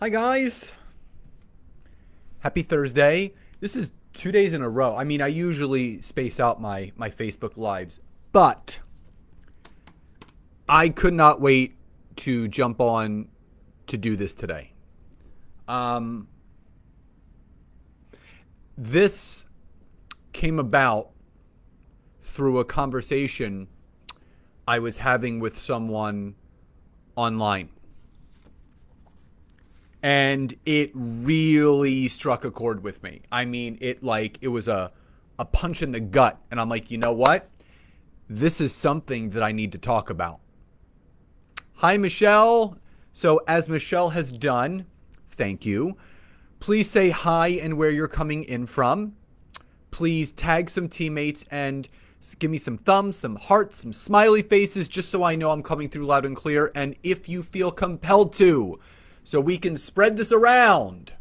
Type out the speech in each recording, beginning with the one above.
Hi guys. Happy Thursday. This is 2 days in a row. I mean, I usually space out my Facebook lives, but I could not wait to jump on to do this today. This came about through a conversation I was having with someone online. And it really struck a chord with me. I mean, it was a punch in the gut. And I'm like, you know what? This is something that I need to talk about. Hi, Michelle. So as Michelle has done, thank you. Please say hi and where you're coming in from. Please tag some teammates and give me some thumbs, some hearts, some smiley faces, just so I know I'm coming through loud and clear. And if you feel compelled to, so we can spread this around,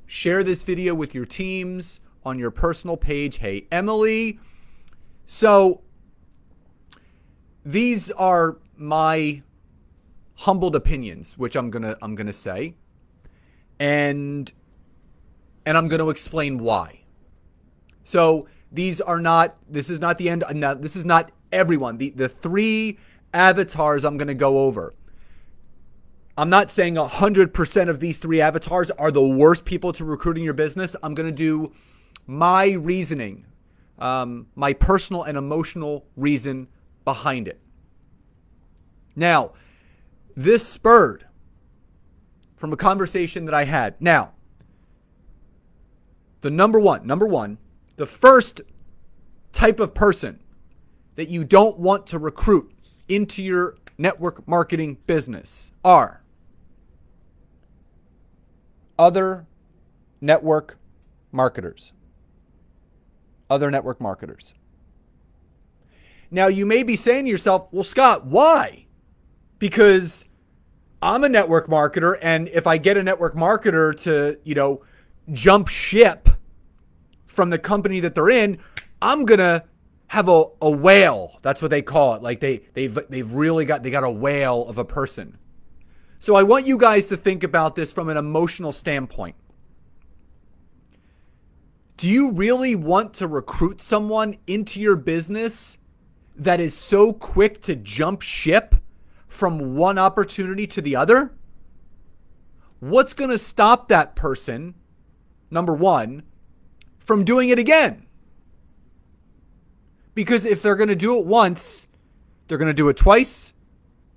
share this video with your teams on your personal page. Hey, Emily. So these are my humbled opinions, which I'm gonna say, and I'm gonna explain why. So this is not the end. This is not everyone. The three avatars I'm gonna go over. I'm not saying 100% of these three avatars are the worst people to recruit in your business. I'm going to do my reasoning, my personal and emotional reason behind it. Now, this spurred from a conversation that I had. Now, the number one, the first type of person that you don't want to recruit into your network marketing business are other network marketers. Other network marketers. Now, you may be saying to yourself, well, Scott, why? Because I'm a network marketer, and if I get a network marketer to, jump ship from the company that they're in, I'm going to have a whale. That's what they call it. Like they've really got a whale of a person. So I want you guys to think about this from an emotional standpoint. Do you really want to recruit someone into your business that is so quick to jump ship from one opportunity to the other? What's going to stop that person, number one, from doing it again? Because if they're going to do it once, they're going to do it twice,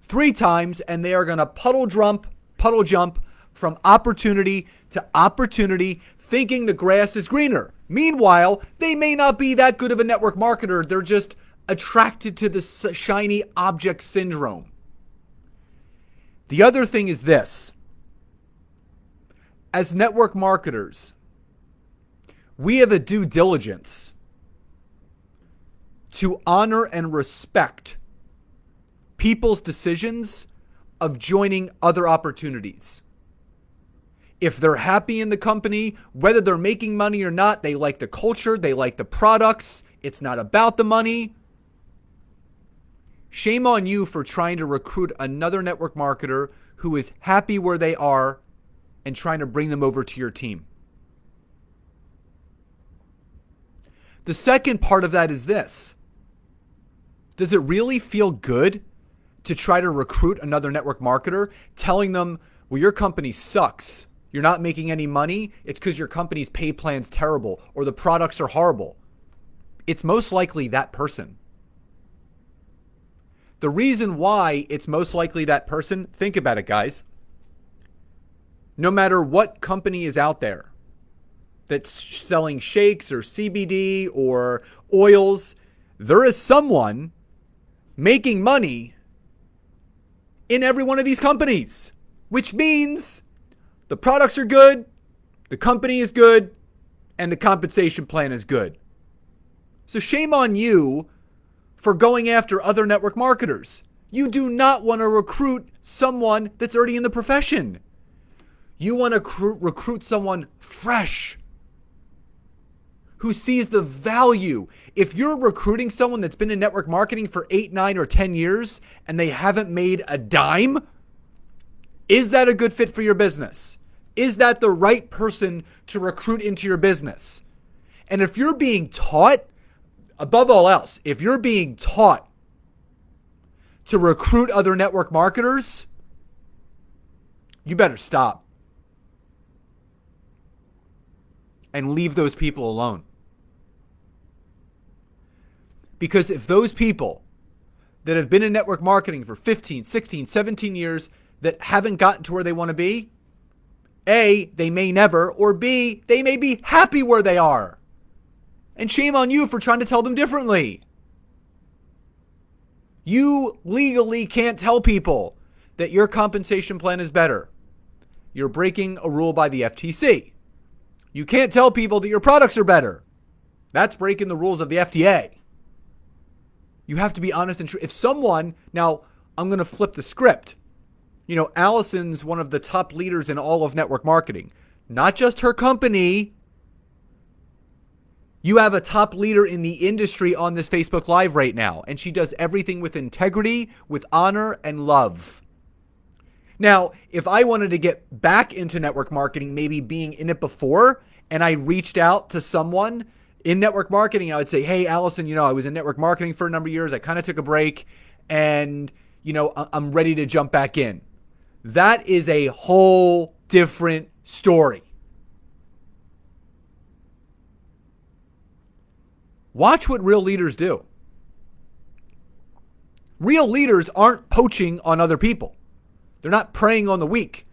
3 times, and they are going to puddle jump from opportunity to opportunity, thinking the grass is greener. Meanwhile, they may not be that good of a network marketer. They're just attracted to the shiny object syndrome. The other thing is this. As network marketers, we have a due diligence to honor and respect people's decisions of joining other opportunities. If they're happy in the company, whether they're making money or not, they like the culture, they like the products, it's not about the money. Shame on you for trying to recruit another network marketer who is happy where they are and trying to bring them over to your team. The second part of that is this. Does it really feel good to try to recruit another network marketer, telling them, well, your company sucks. You're not making any money. It's because your company's pay plan's terrible or the products are horrible. It's most likely that person. The reason why it's most likely that person, think about it, guys. No matter what company is out there that's selling shakes or CBD or oils, there is someone making money in every one of these companies, which means the products are good, the company is good, and the compensation plan is good. So shame on you for going after other network marketers. You do not want to recruit someone that's already in the profession. You want to recruit someone fresh, who sees the value. If you're recruiting someone that's been in network marketing for 8, 9, or 10 years and they haven't made a dime, Is that a good fit for your business? Is that the right person to recruit into your business? And if you're being taught, above all else, if you're being taught to recruit other network marketers, you better stop and leave those people alone. Because if those people that have been in network marketing for 15, 16, 17 years that haven't gotten to where they want to be, A, they may never, or B, they may be happy where they are. And shame on you for trying to tell them differently. You legally can't tell people that your compensation plan is better. You're breaking a rule by the FTC. You can't tell people that your products are better. That's breaking the rules of the FDA. You have to be honest and true. If someone, now I'm going to flip the script. You know, Allison's one of the top leaders in all of network marketing. Not just her company. You have a top leader in the industry on this Facebook Live right now, and she does everything with integrity, with honor, and love. Now, if I wanted to get back into network marketing, maybe being in it before, and I reached out to someone in network marketing, I would say, hey, Allison, you know, I was in network marketing for a number of years. I kind of took a break, and, you know, I'm ready to jump back in. That is a whole different story. Watch what real leaders do. Real leaders aren't poaching on other people. They're not preying on the weak.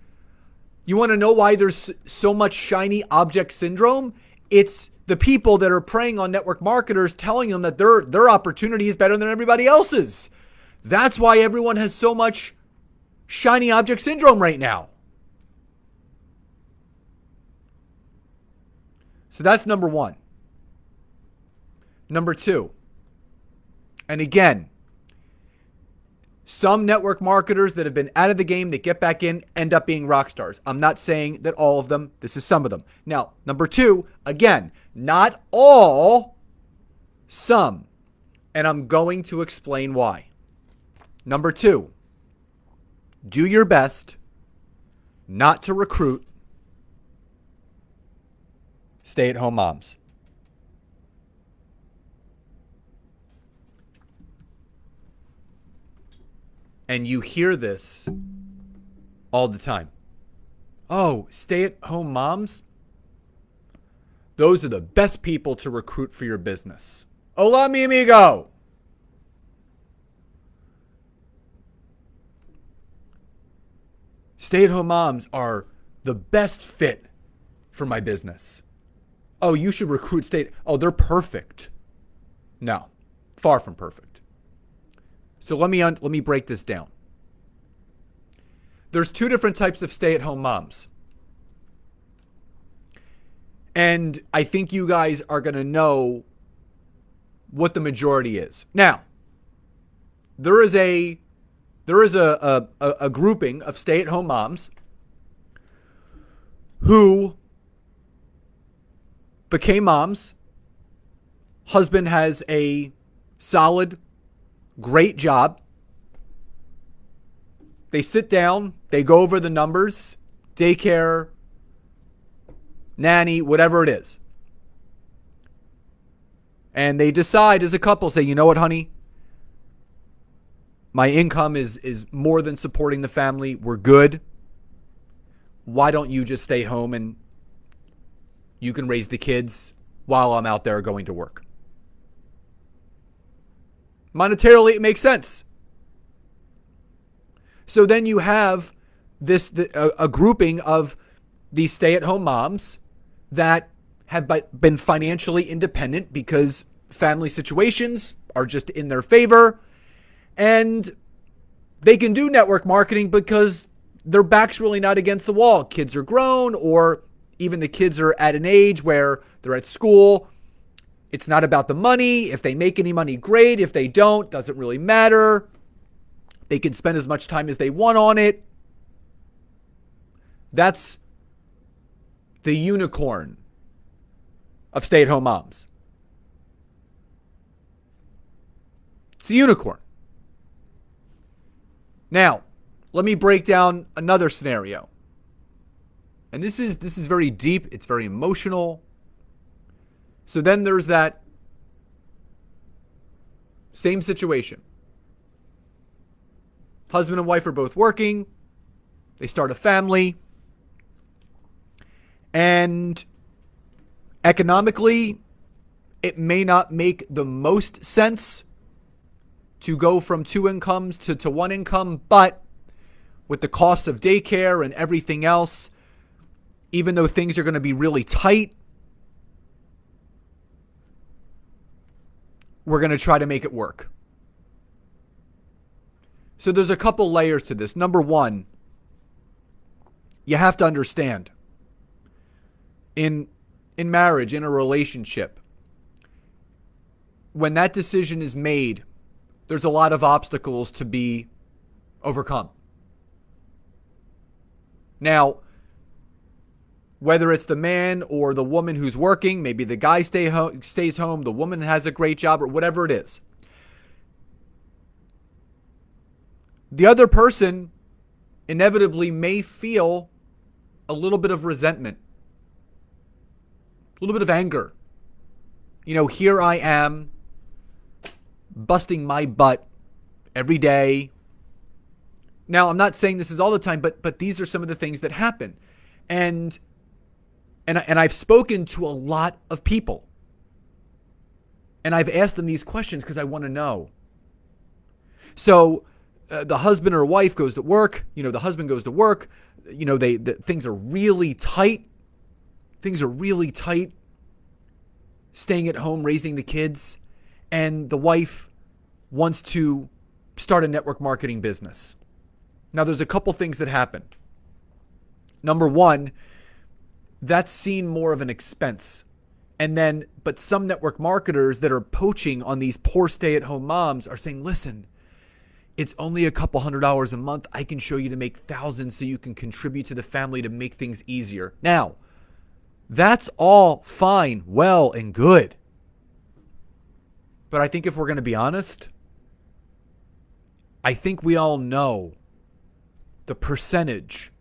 You want to know why there's so much shiny object syndrome? It's the people that are preying on network marketers telling them that their opportunity is better than everybody else's. That's why everyone has so much shiny object syndrome right now. So that's number one. Number two, and again, some network marketers that have been out of the game, that get back in, end up being rock stars. I'm not saying that all of them. This is some of them. Now, number two, again, not all, some. And I'm going to explain why. Number two, do your best not to recruit stay-at-home moms. And you hear this all the time. Oh, stay-at-home moms? Those are the best people to recruit for your business. Hola, mi amigo. Stay-at-home moms are the best fit for my business. Oh, you should recruit Oh, they're perfect. No, far from perfect. So let me break this down. There's two different types of stay-at-home moms. And I think you guys are going to know what the majority is. Now, there is a grouping of stay-at-home moms who became moms. Husband has a solid, great job. They sit down, they go over the numbers, daycare, nanny, whatever it is. And they decide as a couple, say, you know what, honey? My income is more than supporting the family. We're good. Why don't you just stay home and you can raise the kids while I'm out there going to work? Monetarily, it makes sense. So then you have a grouping of these stay-at-home moms that have been financially independent because family situations are just in their favor, and they can do network marketing because their back's really not against the wall. Kids are grown, or even the kids are at an age where they're at school. It's not about the money. If they make any money, great. If they don't, doesn't really matter. They can spend as much time as they want on it. That's the unicorn of stay-at-home moms. It's the unicorn. Now, let me break down another scenario. And this is very deep, it's very emotional. So then there's that same situation. Husband and wife are both working. They start a family. And economically, it may not make the most sense to go from two incomes to one income, but with the cost of daycare and everything else, even though things are going to be really tight, we're going to try to make it work. So there's a couple layers to this. Number one, you have to understand in marriage, in a relationship, when that decision is made, there's a lot of obstacles to be overcome. Now, whether it's the man or the woman who's working, maybe the guy stays home, the woman has a great job, or whatever it is. The other person inevitably may feel a little bit of resentment, a little bit of anger. You know, here I am busting my butt every day. Now, I'm not saying this is all the time, but these are some of the things that happen. And I've spoken to a lot of people. And I've asked them these questions because I want to know. So the husband or wife goes to work. You know, the husband goes to work. You know, things are really tight. Things are really tight. Staying at home, raising the kids. And the wife wants to start a network marketing business. Now, there's a couple things that happen. Number one, that's seen more of an expense. But some network marketers that are poaching on these poor stay-at-home moms are saying, listen, it's only a couple $100s a month. I can show you to make thousands so you can contribute to the family to make things easier. Now, that's all fine, well, and good. But I think if we're going to be honest, I think we all know the percentage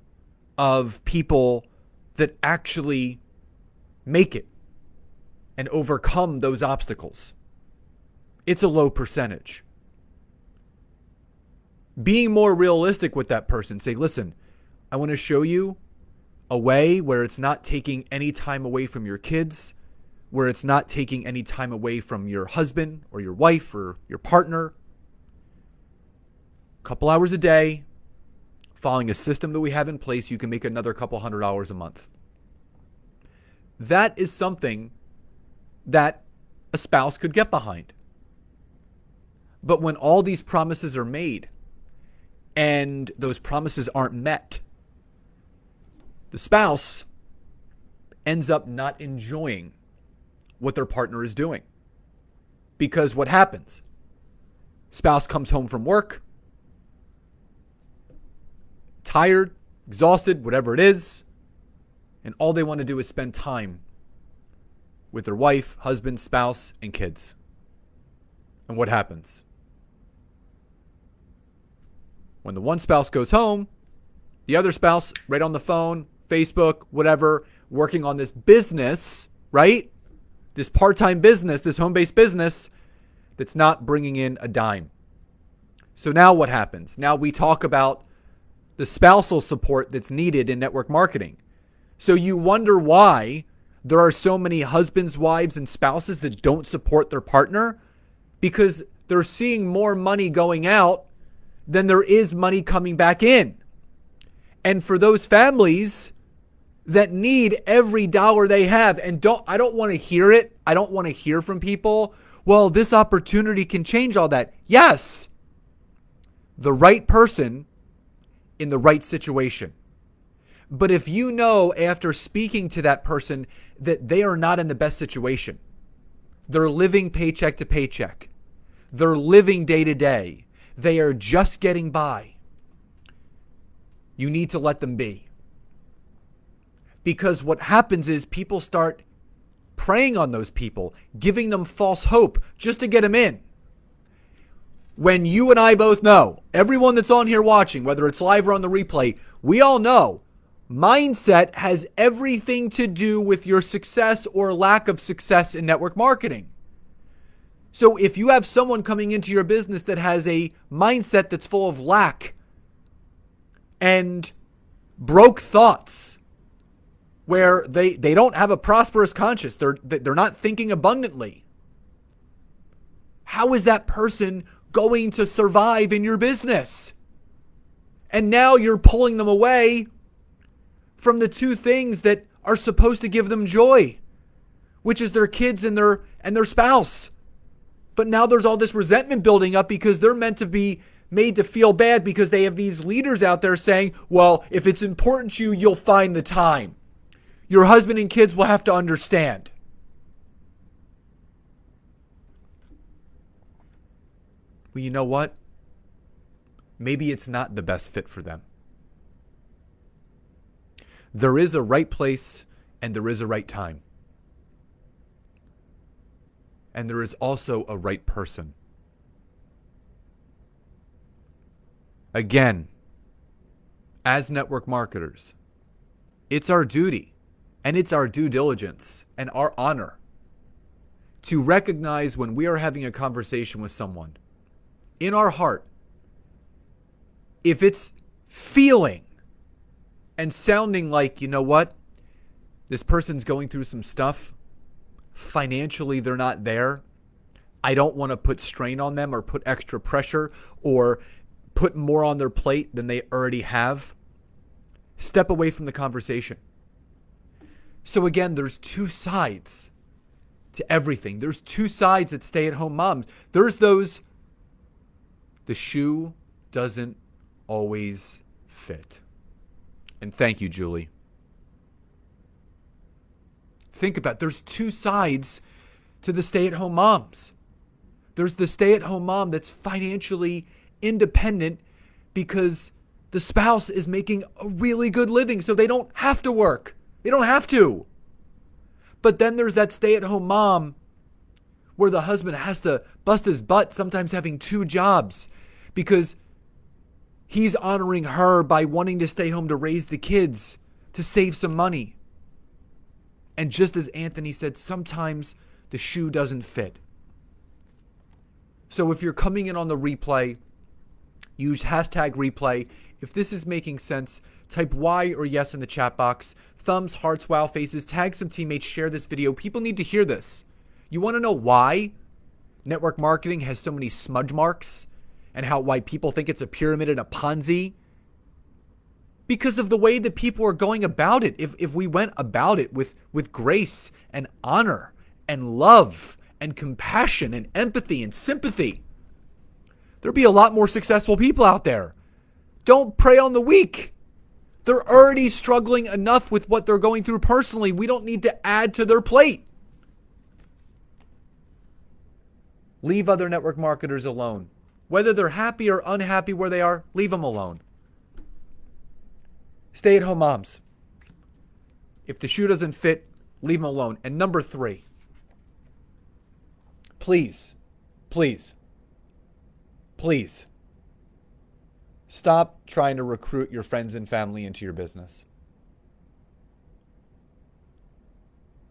of people that actually make it and overcome those obstacles. It's a low percentage. Being more realistic with that person, say, listen, I want to show you a way where it's not taking any time away from your kids, where it's not taking any time away from your husband or your wife or your partner. A couple hours a day, following a system that we have in place, you can make another couple $100s a month. That is something that a spouse could get behind. But when all these promises are made and those promises aren't met, the spouse ends up not enjoying what their partner is doing. Because what happens? Spouse comes home from work, tired, exhausted, whatever it is, and all they want to do is spend time with their wife, husband, spouse, and kids. And what happens? When the one spouse goes home, the other spouse, right on the phone, Facebook, whatever, working on this business, right? This part-time business, this home-based business that's not bringing in a dime. So now what happens? Now we talk about the spousal support that's needed in network marketing. So you wonder why there are so many husbands, wives, and spouses that don't support their partner, because they're seeing more money going out than there is money coming back in. And for those families that need every dollar they have, and I don't want to hear it. I don't want to hear from people, well, this opportunity can change all that. Yes, the right person in the right situation. But if you know after speaking to that person that they are not in the best situation, they're living paycheck to paycheck, they're living day to day, they are just getting by, you need to let them be. Because what happens is people start preying on those people, giving them false hope just to get them in. when you and I both know, everyone that's on here watching, whether it's live or on the replay, we all know mindset has everything to do with your success or lack of success in network marketing. So if you have someone coming into your business that has a mindset that's full of lack and broke thoughts, where they don't have a prosperous conscience, they're not thinking abundantly, how is that person going to survive in your business? And now you're pulling them away from the two things that are supposed to give them joy, which is their kids and their spouse. But now there's all this resentment building up because they're meant to be made to feel bad because they have these leaders out there saying, well, if it's important to you, you'll find the time. Your husband and kids will have to understand. Well, you know what? Maybe it's not the best fit for them. There is a right place and there is a right time. And there is also a right person. Again, as network marketers, it's our duty and it's our due diligence and our honor to recognize when we are having a conversation with someone in our heart, if it's feeling and sounding like, you know what, this person's going through some stuff. Financially, they're not there. I don't want to put strain on them or put extra pressure or put more on their plate than they already have. Step away from the conversation. So again, there's two sides to everything. There's two sides at stay-at-home moms. There's those, the shoe doesn't always fit. And thank you, Julie. Think about it. There's two sides to the stay-at-home moms. There's the stay-at-home mom that's financially independent because the spouse is making a really good living, so they don't have to work. They don't have to. But then there's that stay-at-home mom where the husband has to bust his butt, sometimes having two jobs, because he's honoring her by wanting to stay home to raise the kids, to save some money. And just as Anthony said, sometimes the shoe doesn't fit. So if you're coming in on the replay, use hashtag replay. If this is making sense, type Y or yes in the chat box. Thumbs, hearts, wow faces, tag some teammates, share this video. People need to hear this. You want to know why network marketing has so many smudge marks and why people think it's a pyramid and a Ponzi? Because of the way that people are going about it. If we went about it with grace and honor and love and compassion and empathy and sympathy, there'd be a lot more successful people out there. Don't prey on the weak. They're already struggling enough with what they're going through personally. We don't need to add to their plate. Leave other network marketers alone. Whether they're happy or unhappy where they are, leave them alone. Stay-at-home moms. If the shoe doesn't fit, leave them alone. And number 3, please, stop trying to recruit your friends and family into your business.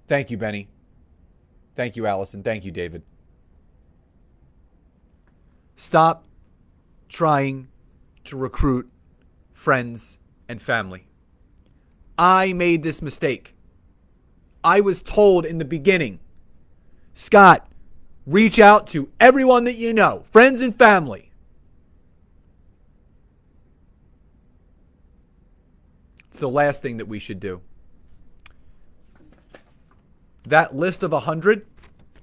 Thank you, Benny. Thank you, Allison. Thank you, David. Stop trying to recruit friends and family. I made this mistake. I was told in the beginning, Scott, reach out to everyone that you know, friends and family. It's the last thing that we should do. That list of 100, do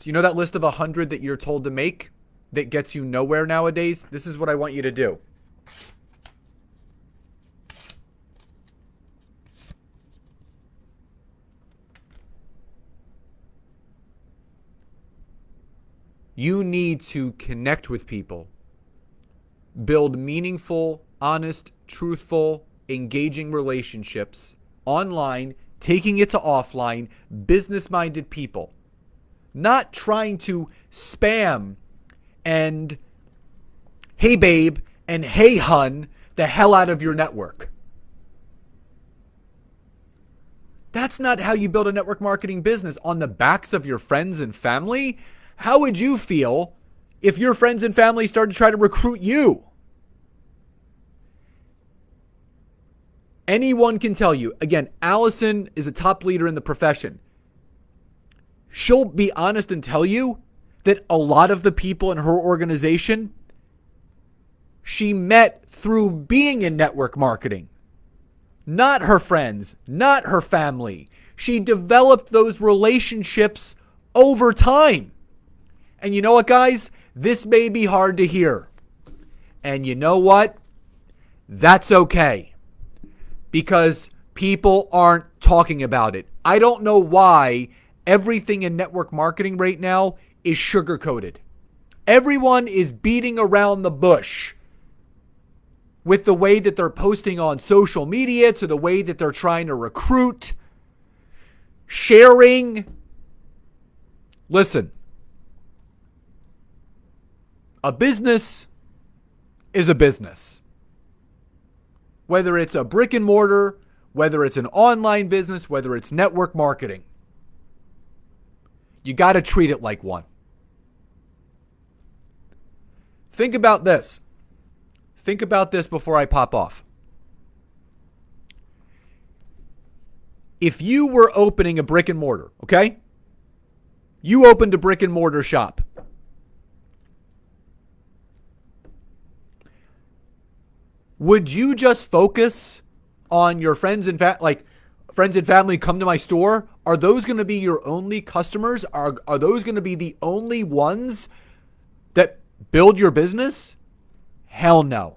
you know that list of 100 that you're told to make that gets you nowhere nowadays? This is what I want you to do. You need to connect with people, build meaningful, honest, truthful, engaging relationships online, taking it to offline, business-minded people, not trying to spam and hey babe and hey hun the hell out of your network. That's not how you build a network marketing business, on the backs of your friends and family. How would you feel if your friends and family started to try to recruit you? Anyone can tell you. Again, Allison is a top leader in the profession. She'll be honest and tell you that a lot of the people in her organization she met through being in network marketing. Not her friends, not her family. She developed those relationships over time. And you know what, guys? This may be hard to hear. And you know what? That's okay. Because people aren't talking about it. I don't know why everything in network marketing right now is sugar-coated. Everyone is beating around the bush with the way that they're posting on social media, to the way that they're trying to recruit, sharing. Listen, a business is a business. Whether it's a brick and mortar, whether it's an online business, whether it's network marketing, you got to treat it like one. Think about this. Think about this before I pop off. If you were opening a brick and mortar, okay? You opened a brick and mortar shop. Would you just focus on your friends and friends and family come to my store? Are those going to be your only customers? Are those going to be the only ones that build your business? Hell no.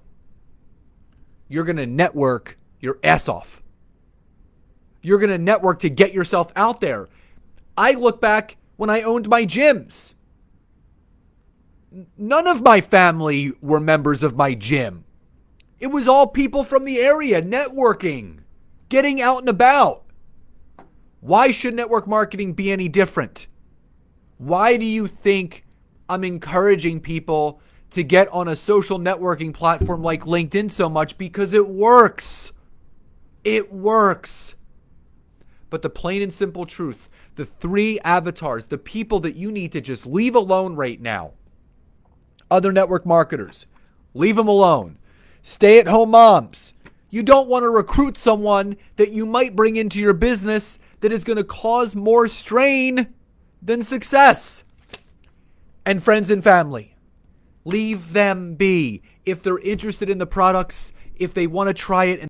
You're going to network your ass off. You're going to network to get yourself out there. I look back when I owned my gyms. None of my family were members of my gym. It was all people from the area networking, getting out and about. Why should network marketing be any different? Why do you think I'm encouraging people to get on a social networking platform like LinkedIn so much? Because it works. It works. But the plain and simple truth, the 3 avatars, the people that you need to just leave alone right now. Other network marketers, leave them alone. Stay-at-home moms. You don't want to recruit someone that you might bring into your business that is going to cause more strain than success. And friends and family. Leave them be. If they're interested in the products, if they want to try it,